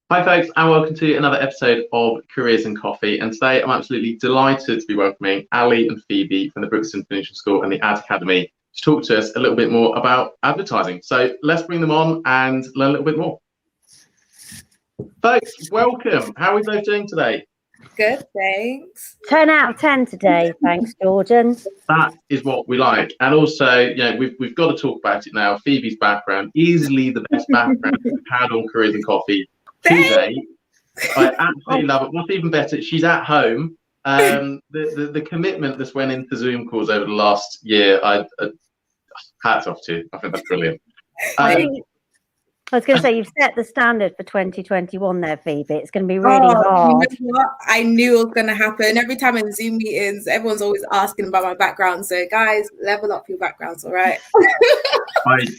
Hi folks, and welcome to another episode of Careers and Coffee. And today I'm absolutely delighted to be welcoming Ali and Phoebe from the Brixton Finishing School and the Ad Academy to talk to us a little bit more about advertising. So let's bring them on and learn a little bit more. Folks, welcome. How are we both doing today? Good, thanks. 10 out of 10 today, thanks, Jordan. That is what we like. And also, we've got to talk about it now. Phoebe's background, easily the best background we've had on Careers and Coffee today. I absolutely love it. What's even better, she's at home. The commitment that's went into Zoom calls over the last year, hats off to you. I think that's brilliant. I was going to say, you've set the standard for 2021 there, Phoebe. It's going to be really hard. You know what? I knew it was going to happen. Every time in Zoom meetings, everyone's always asking about my background. So guys, level up your backgrounds, all right?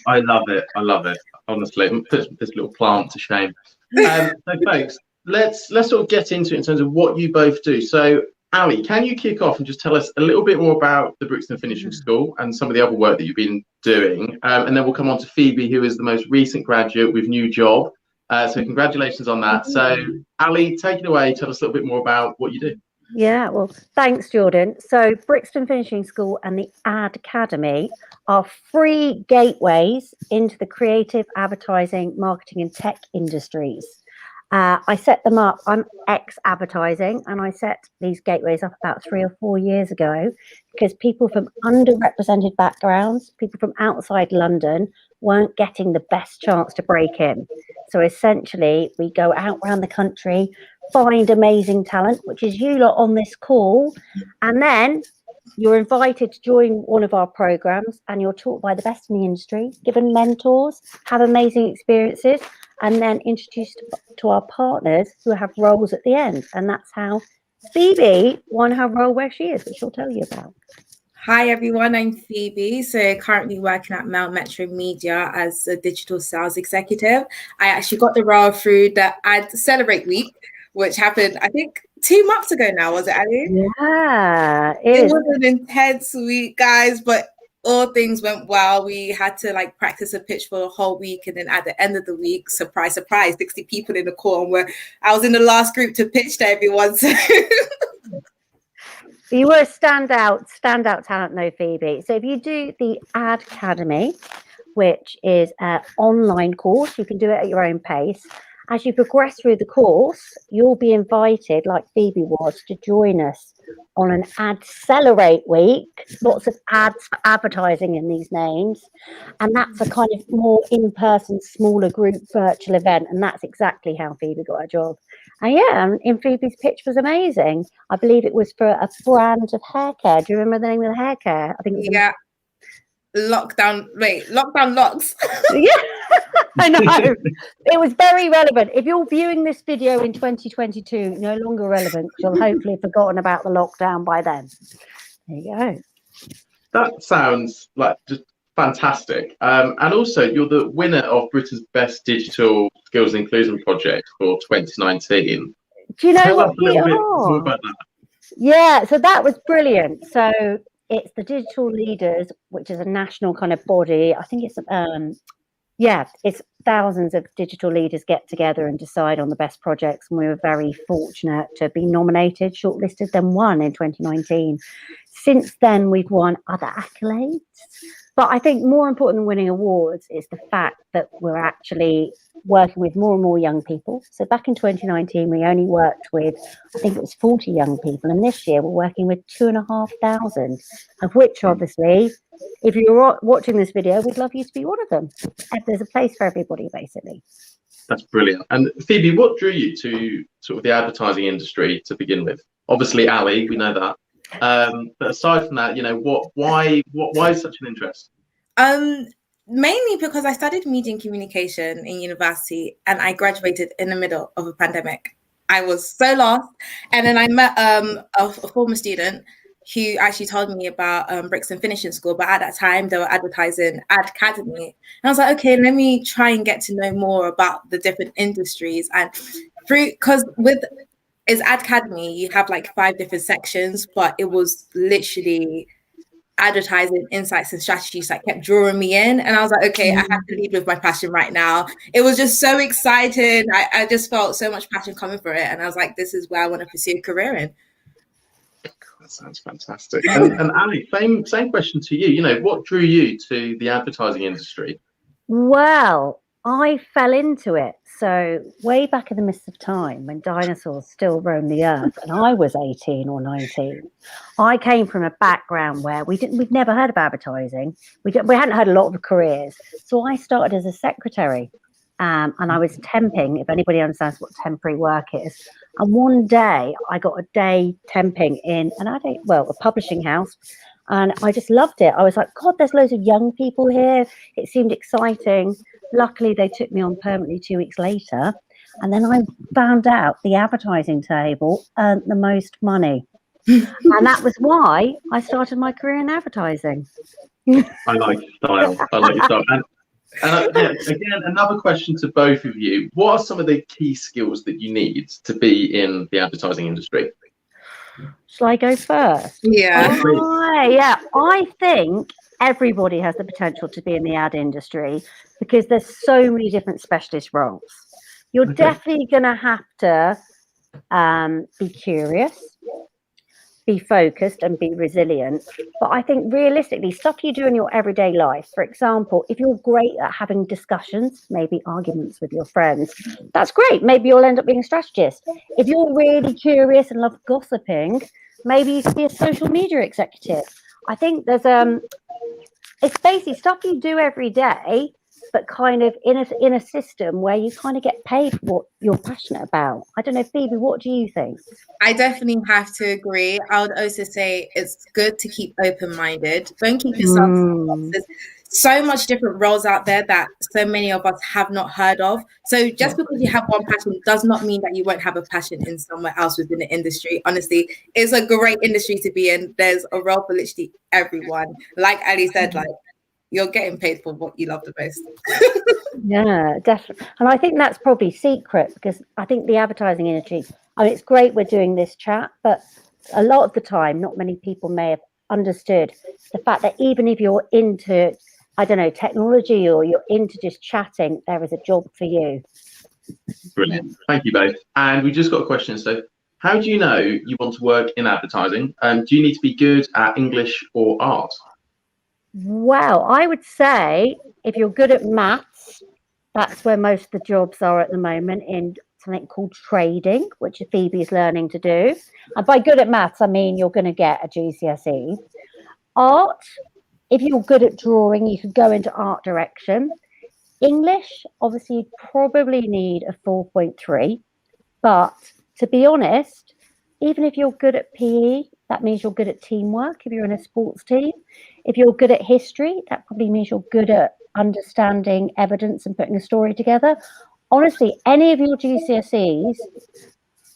I love it. I love it. Honestly, it puts this little plant to shame. So folks, let's sort of get into it in terms of what you both do. So Ali, can you kick off and just tell us a little bit more about the Brixton Finishing School and some of the other work that you've been doing? And then we'll come on to Phoebe, who is the most recent graduate with new job. So congratulations on that. So Ali, take it away. Tell us a little bit more about what you do. Yeah, well, thanks, Jordan. So Brixton Finishing School and the Ad Academy are free gateways into the creative, advertising, marketing and tech industries. I set them up. I'm ex-advertising, and I set these gateways up about 3 or 4 years ago because people from underrepresented backgrounds, people from outside London, weren't getting the best chance to break in. So essentially, we go out around the country, find amazing talent, which is you lot on this call, and then you're invited to join one of our programs, and you're taught by the best in the industry, given mentors, have amazing experiences, and then introduced to our partners who have roles at the end. And that's how Phoebe won her role where she is, which she'll tell you about. Hi everyone, I'm Phoebe. So currently working at Mount Metro Media as a digital sales executive. I actually got the role through the Ad Celebrate Week, which happened, I think, 2 months ago now, was it, Ali? Yeah, it was an intense week, guys, but all things went well. We had to practice a pitch for a whole week, and then at the end of the week, surprise, 60 people in the call, and I was in the last group to pitch to everyone. So. You were a standout talent though, Phoebe. So if you do the Ad Academy, which is an online course, you can do it at your own pace. As you progress through the course, you'll be invited, like Phoebe was, to join us on an Ad Celebrate Week. Lots of ads for advertising in these names. And that's a kind of more in-person, smaller group virtual event. And that's exactly how Phoebe got her job. And yeah, and Phoebe's pitch was amazing. I believe it was for a brand of hair care. Do you remember the name of the hair care? I think it was Lockdown locks. Yeah, I know. It was very relevant. If you're viewing this video in 2022, no longer relevant. You'll hopefully have forgotten about the lockdown by then. There you go. That sounds like just fantastic. And also, you're the winner of Britain's Best Digital Skills and Inclusion Project for 2019. Do you know Tell what us a little bit more about that. Yeah, so that was brilliant. So it's the Digital Leaders, which is a national kind of body. I think it's it's thousands of digital leaders get together and decide on the best projects. And we were very fortunate to be nominated, shortlisted, then won in 2019. Since then, we've won other accolades. But I think more important than winning awards is the fact that we're actually working with more and more young people. So back in 2019, we only worked with, I think it was 40 young people. And this year we're working with 2,500, of which obviously, if you're watching this video, we'd love you to be one of them. There's a place for everybody, basically. That's brilliant. And Phoebe, what drew you to sort of the advertising industry to begin with? Obviously, Ali, we know that. But aside from that, why is such an interest? Mainly because I studied media and communication in university, and I graduated in the middle of a pandemic. I was so lost, and then I met a former student who actually told me about Brixton Finishing School, but at that time they were advertising Ad Academy, and I was like, okay, let me try and get to know more about the different industries. And because with Ad Academy, you have 5 different sections, but it was literally advertising insights and strategies that kept drawing me in. And I was like, okay, I have to lead with my passion right now. It was just so exciting. I just felt so much passion coming for it. And I was like, this is where I want to pursue a career in. That sounds fantastic. And Ali, same question to you. You know, what drew you to the advertising industry? Well, I fell into it. So way back in the mist of time when dinosaurs still roamed the earth and I was 18 or 19, I came from a background where we'd never heard of advertising. We hadn't heard a lot of careers. So I started as a secretary and I was temping, if anybody understands what temporary work is. And one day I got a day temping in a publishing house. And I just loved it. I was like, God, there's loads of young people here. It seemed exciting. Luckily, they took me on permanently 2 weeks later. And then I found out the advertising table earned the most money. And that was why I started my career in advertising. I like your style. And again, another question to both of you. What are some of the key skills that you need to be in the advertising industry? Shall I go first? Yeah. I think everybody has the potential to be in the ad industry because there's so many different specialist roles. You're definitely going to have to be curious, be focused and be resilient. But I think realistically, stuff you do in your everyday life, for example, if you're great at having discussions, maybe arguments with your friends, that's great. Maybe you'll end up being a strategist. If you're really curious and love gossiping, maybe you could be a social media executive. I think there's it's basically stuff you do every day, but kind of in a system where you kind of get paid for what you're passionate about. I don't know, Phoebe, what do you think? I definitely have to agree. I would also say it's good to keep open-minded. Don't keep yourself in boxes. So much different roles out there that so many of us have not heard of. So just because you have one passion does not mean that you won't have a passion in somewhere else within the industry. Honestly, it's a great industry to be in. There's a role for literally everyone. Like Ali said, like, you're getting paid for what you love the most. Yeah, definitely. And I think that's probably secret because I think the advertising industry, I mean, it's great we're doing this chat, but a lot of the time, not many people may have understood the fact that even if you're into, I don't know, technology or you're into just chatting, there is a job for you. Brilliant. Thank you both. And we just got a question. So how do you know you want to work in advertising? Do you need to be good at English or art? Well, I would say if you're good at maths, that's where most of the jobs are at the moment in something called trading, which Phoebe is learning to do. And by good at maths, I mean you're going to get a GCSE. Art, if you're good at drawing, you could go into art direction. English, obviously, you probably need a 4.3. But to be honest, even if you're good at PE, that means you're good at teamwork if you're in a sports team. If you're good at history, that probably means you're good at understanding evidence and putting a story together. Honestly, any of your GCSEs,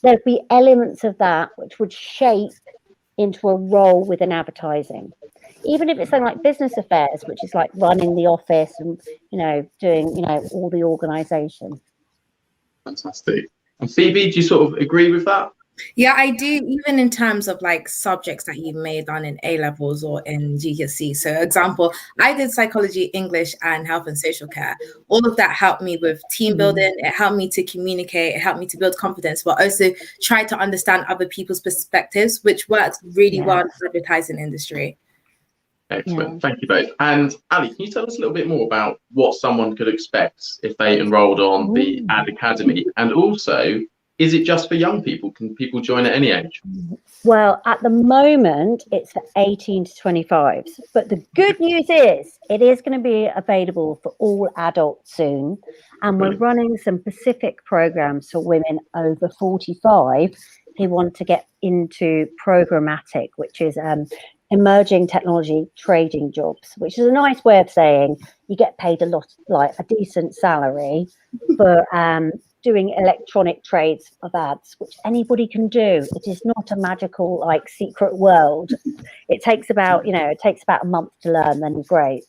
there'd be elements of that which would shape into a role within advertising. Even if it's something like business affairs, which is like running the office and, doing, all the organisation. Fantastic. And Phoebe, do you sort of agree with that? Yeah, I do, even in terms of like subjects that you may have done in A levels or in GCSE. So, example, I did psychology, English, and health and social care. All of that helped me with team building. It helped me to communicate. It helped me to build confidence, but also try to understand other people's perspectives, which works really well in the advertising industry. Excellent. Thank you both. And Ali, can you tell us a little bit more about what someone could expect if they enrolled on the Ad Academy? And also, is it just for young people? Can people join at any age? Well, at the moment, it's for 18 to 25s. But the good news is it is going to be available for all adults soon. And we're running some specific programs for women over 45 who want to get into programmatic, which is emerging technology trading jobs, which is a nice way of saying you get paid a lot, like a decent salary for doing electronic trades of ads, which anybody can do. It is not a magical, like, secret world. It takes about, a month to learn, then you're great.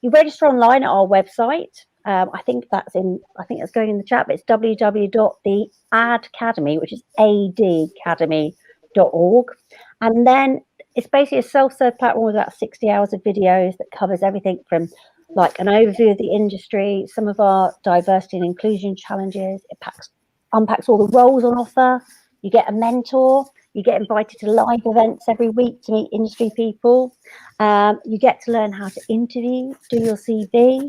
You register online at our website. I think that's going in the chat, but it's www.theadacademy, which is adacademy.org. And then It's basically a self-serve platform with about 60 hours of videos that covers everything from like an overview of the industry, some of our diversity and inclusion challenges. It unpacks all the roles on offer. You get a mentor. You get invited to live events every week to meet industry people. You get to learn how to interview, do your CV,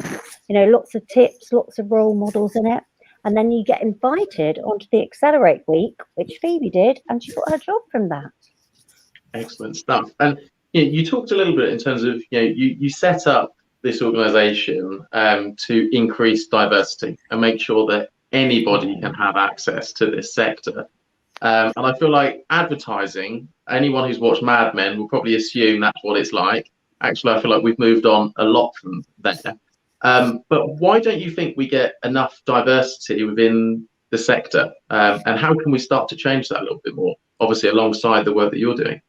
lots of tips, lots of role models in it. And then you get invited onto the Accelerate Week, which Phoebe did, and she got her job from that. Excellent stuff. And you talked a little bit in terms of, you set up this organisation to increase diversity and make sure that anybody can have access to this sector. And I feel like advertising, anyone who's watched Mad Men will probably assume that's what it's like. Actually, I feel like we've moved on a lot from there. But why don't you think we get enough diversity within the sector? And how can we start to change that a little bit more, obviously, alongside the work that you're doing?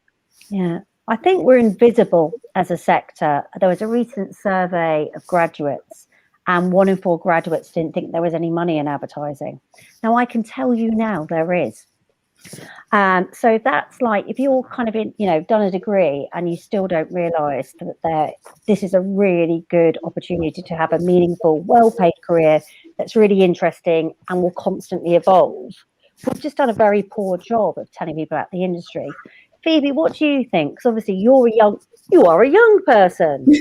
Yeah, I think we're invisible as a sector. There was a recent survey of graduates, and 1 in 4 graduates didn't think there was any money in advertising. Now, I can tell you now there is. So that's like, if you're kind of done a degree and you still don't realise that this is a really good opportunity to have a meaningful, well-paid career that's really interesting and will constantly evolve. We've just done a very poor job of telling people about the industry. Phoebe, what do you think? Because obviously you are a young person.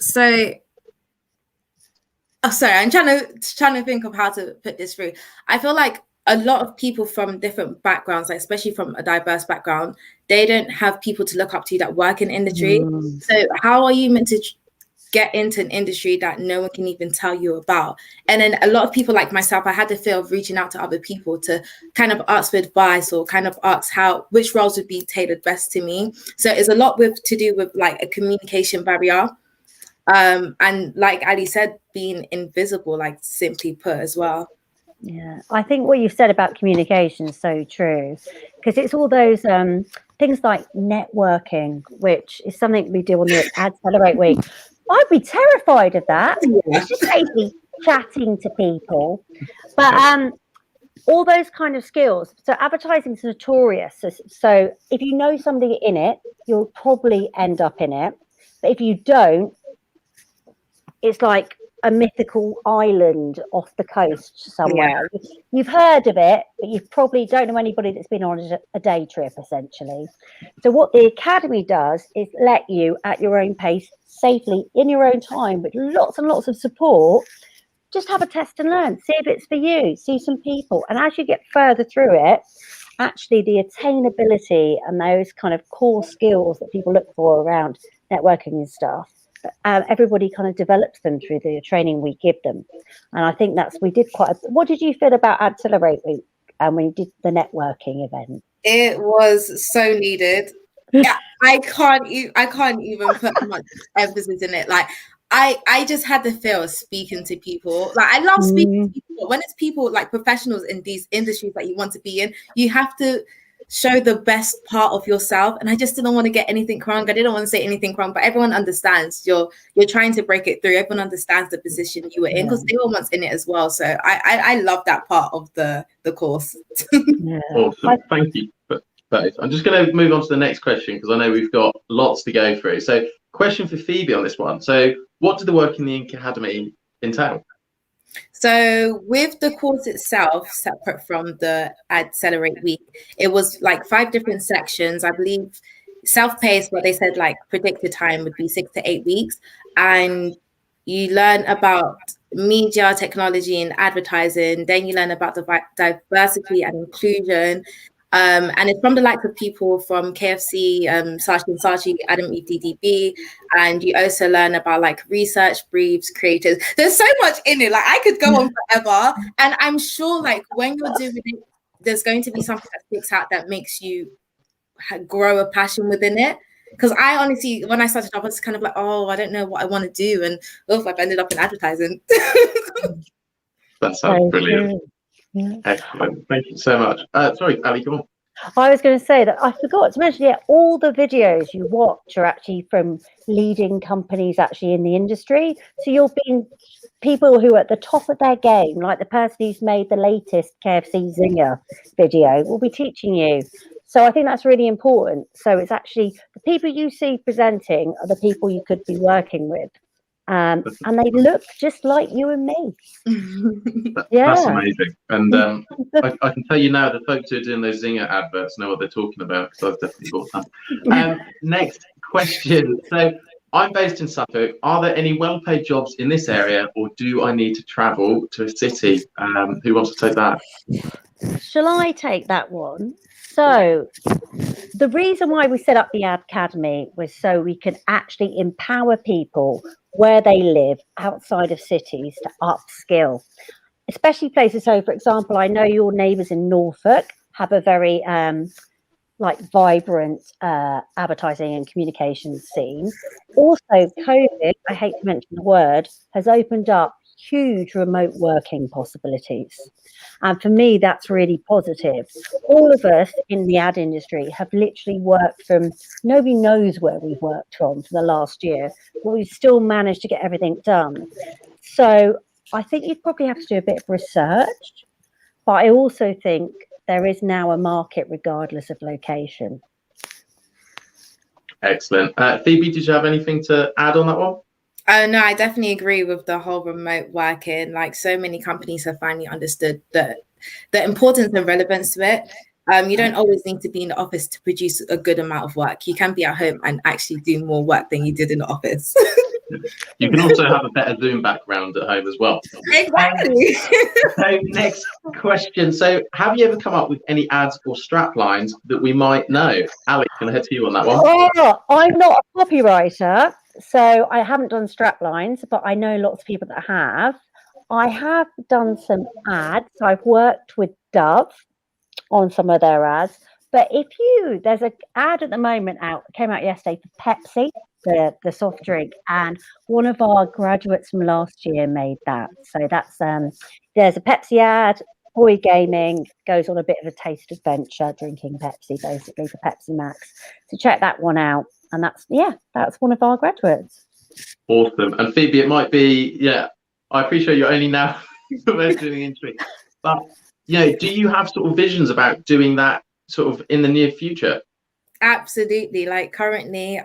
Sorry, I'm trying to think of how to put this through. I feel like a lot of people from different backgrounds, like especially from a diverse background, they don't have people to look up to that work in industry. So how are you meant to get into an industry that no one can even tell you about? And then a lot of people like myself, I had the fear of reaching out to other people to kind of ask for advice or kind of ask which roles would be tailored best to me. So it's a lot to do with like a communication barrier. And like Ali said, being invisible, like simply put as well. Yeah, I think what you've said about communication is so true, because it's all those things like networking, which is something we do on the Accelerate Week. I'd be terrified of that. It's just basically chatting to people. But all those kind of skills. So advertising is notorious. So if you know somebody in it, you'll probably end up in it. But if you don't, it's like a mythical island off the coast somewhere. Yeah. You've heard of it, but you probably don't know anybody that's been on a day trip, essentially. So what the Academy does is let you, at your own pace, safely, in your own time, with lots and lots of support, just have a test and learn. See if it's for you. See some people. And as you get further through it, actually the attainability and those kind of core skills that people look for around networking and stuff, everybody kind of develops them through the training we give them. And I think we did what did you feel about Accelerate Week when you did the networking event? It was so needed. Yeah, I can't even put much emphasis in it. Like I just had the feel of speaking to people. Like I love speaking to people. When it's people like professionals in these industries that you want to be in, you have to show the best part of yourself. And I just didn't want to get anything wrong. I didn't want to say anything wrong, but everyone understands you're trying to break it through. Everyone understands the position you were in because they were once in it as well. So I love that part of the course. Awesome. Thank you. But I'm just going to move on to the next question because I know we've got lots to go through. So question for Phoebe on this one. So what did the work in the Academy entail? So with the course itself, separate from the Accelerate Week, it was like 5 different sections. I believe self-paced, but they said like predicted time would be 6 to 8 weeks. And you learn about media, technology and advertising. Then you learn about the diversity and inclusion. And it's from the likes of people from KFC, Saatchi & Saatchi, Adam Eve DDB, and you also learn about like research briefs, creators. There's so much in it. Like I could go on forever, and I'm sure like when you're doing it, there's going to be something that sticks out that makes you grow a passion within it. Because I honestly, when I started off, I was kind of like, oh, I don't know what I want to do, and I've ended up in advertising. That sounds brilliant. Yeah. Excellent. Thank you so much. Sorry, Ali, go on. I was going to say that I forgot to mention, all the videos you watch are actually from leading companies actually in the industry. So you'll be people who are at the top of their game, like the person who's made the latest KFC Zinger video will be teaching you. So I think that's really important. So it's actually the people you see presenting are the people you could be working with. And they look just like you and me. That's amazing. And I can tell you now, the folks who are doing those Zinger adverts know what they're talking about, because I've definitely bought some. Next question. So I'm based in Suffolk. Are there any well-paid jobs in this area, or do I need to travel to a city? Who wants to take that? Shall I take that one? So the reason why we set up the Ad Academy was so we could actually empower people where they live outside of cities to upskill, especially places. So, for example, I know your neighbours in Norfolk have a very vibrant advertising and communications scene. Also, COVID, I hate to mention the word, has opened up huge remote working possibilities. And for me, that's really positive. All of us in the ad industry have literally worked from, nobody knows where we've worked from for the last year, but we've still managed to get everything done. So I think you'd probably have to do a bit of research, but I also think there is now a market regardless of location. Excellent. Phoebe, did you have anything to add on that one? No, I definitely agree with the whole remote working. Like, so many companies have finally understood the importance and relevance to it. You don't always need to be in the office to produce a good amount of work. You can be at home and actually do more work than you did in the office. You can also have a better Zoom background at home as well. Exactly. So next question. So have you ever come up with any ads or strap lines that we might know? Alex, can I head to you on that one? Oh, I'm not a copywriter, so I haven't done strap lines, but I know lots of people that have. I have done some ads. I've worked with Dove on some of their ads. But there's an ad at the moment came out yesterday for Pepsi, the soft drink, and one of our graduates from last year made that. So that's there's a Pepsi ad. Boy Gaming goes on a bit of a taste adventure drinking Pepsi, basically, for Pepsi Max. So check that one out. And that's one of our graduates. Awesome. And Phoebe, it might be, I appreciate you're only now doing the industry, but do you have sort of visions about doing that sort of in the near future? Absolutely. Like, currently,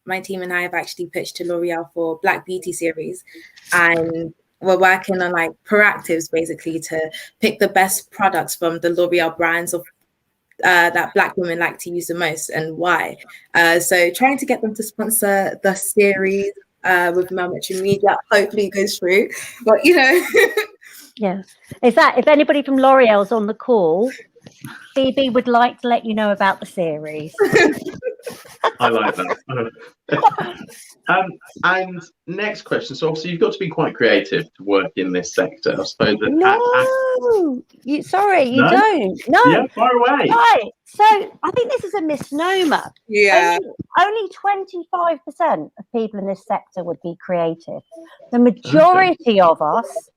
my team and I have actually pitched to L'Oreal for Black Beauty series, and we're working on like proactives basically to pick the best products from the L'Oreal brands of that Black women like to use the most and why. So trying to get them to sponsor the series with Melmetry Media, hopefully it goes through. But yeah. Is that, if anybody from L'Oreal's on the call, Phoebe would like to let you know about the series. I like that. And next question. So obviously you've got to be quite creative to work in this sector, I suppose. You don't. No. Yeah, far away. Right. So I think this is a misnomer. Yeah. Only 25% of people in this sector would be creative. The majority of us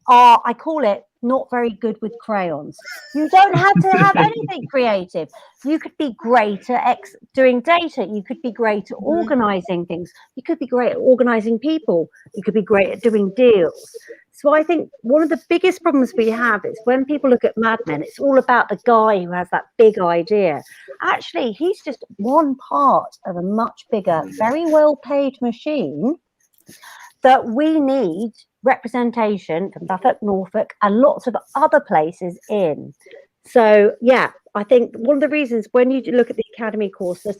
are, I call it, not very good with crayons. You don't have to have anything creative. You could be great at doing data. You could be great at organizing things. You could be great at organizing people. You could be great at doing deals. So I think one of the biggest problems we have is when people look at Mad Men, it's all about the guy who has that big idea. Actually, he's just one part of a much bigger, very well-paid machine that we need representation from Suffolk, Norfolk, and lots of other places in. So, I think one of the reasons when you look at the academy course, there's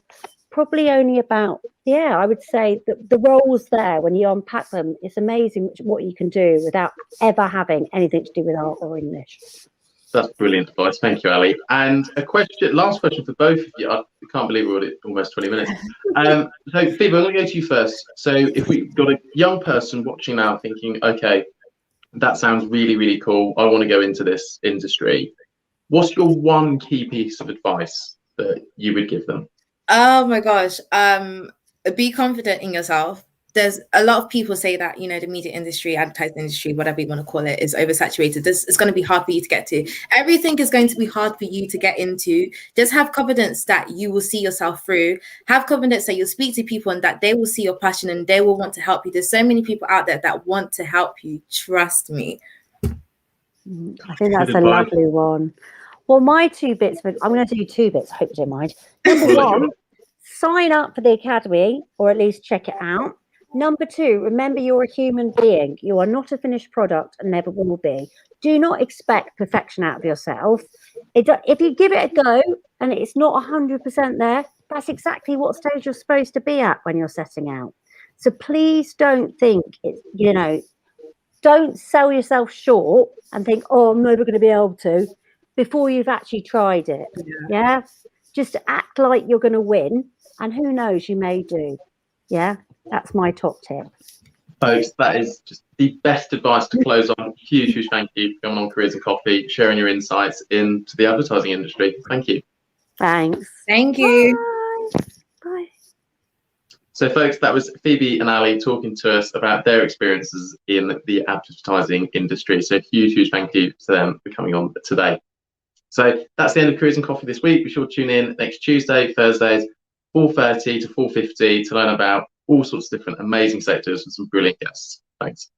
probably only about, I would say that the roles there, when you unpack them, it's amazing what you can do without ever having anything to do with art or English. That's brilliant advice. Thank you, Ali. And last question for both of you. I can't believe we're at almost 20 minutes. So, Phoebe, I'm going to go to you first. So if we've got a young person watching now thinking, okay, that sounds really, really cool, I want to go into this industry, what's your one key piece of advice that you would give them? Oh my gosh. Be confident in yourself. There's a lot of people say that, the media industry, advertising industry, whatever you want to call it, is oversaturated. It's going to be hard for you to get to. Everything is going to be hard for you to get into. Just have confidence that you will see yourself through. Have confidence that you'll speak to people and that they will see your passion and they will want to help you. There's so many people out there that want to help you. Trust me. I think that's a lovely one. Well, my 2 bits, I'm going to do 2 bits, I hope you don't mind. Number We'll let you 1, sign up for the academy, or at least check it out. Number 2, remember you're a human being. You are not a finished product and never will be. Do not expect perfection out of yourself. If you give it a go and it's not 100% there, that's exactly what stage you're supposed to be at when you're setting out. So please don't think, don't sell yourself short and think, oh, I'm never going to be able to, before you've actually tried it. Yeah. Just act like you're going to win, and who knows, you may do. Yeah. That's my top tip. Folks, that is just the best advice to close on. Huge thank you for coming on Careers and Coffee, sharing your insights into the advertising industry. Thank you. Thanks. Thank you. Bye. Bye. So, folks, that was Phoebe and Ali talking to us about their experiences in the advertising industry. So, huge thank you to them for coming on today. So, that's the end of Careers and Coffee this week. Be sure to tune in next Tuesday, Thursdays, 4:30 to 4:50 to learn about all sorts of different amazing sectors with some brilliant guests. Thanks.